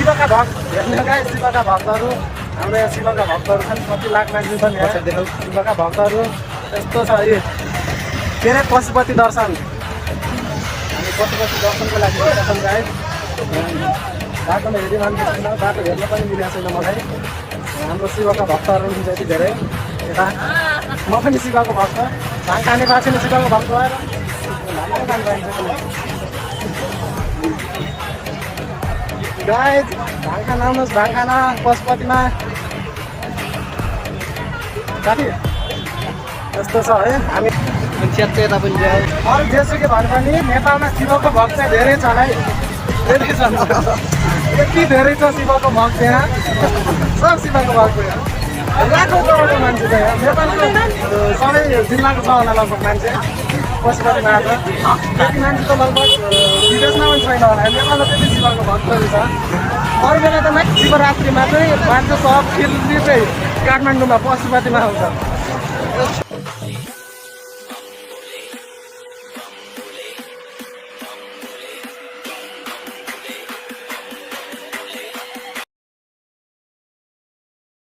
शिवका भक्त हेर्नुका शिवका भक्तहरू हाम्रो यहाँ शिवका भक्तहरू छन् कति लाख मान्छे छन् यहाँ शिवका भक्तहरू यस्तो छ यो के अरे पशुपति दर्शन हामी पशुपति दर्शनको लागि गएका छौँ गाइस बाटोमा हेरिरहनु छैन बाटो हेर्न पनि मिलेको छैन मलाई हाम्रो शिवका भक्तहरू हुन्छ यति धेरै यता म पनि शिवको भक्त भाङ खाने भएको छैन शिवको भक्त भएर भाङ खाने पाइन्छ गाइस भाङ खान आउनुहोस् भाङ खान पशुपतिमा साथी यस्तो छ है हामी यता पनि जाए अरू जेसुकै भए पनि नेपालमा शिवको भक्त चाहिँ धेरै छ है धेरै छन् यति धेरै छ शिवको भक्त यहाँ सब शिवको भक्त यहाँ लाखौँ करोडको मान्छे छ यहाँ नेपालको सबै जिल्लाको छ होला लगभग मान्छे पशुपतिमा आएको त्यति मान्छे त लगभग विदेशमा पनि छैन होला नेपालमा त्यति शिवको भक्तहरू छ अरू बेला त माथि शिवरात्रिमा चाहिँ मान्छे सब फिल्ड चाहिँ काठमाडौँमा पशुपतिमा आउँछ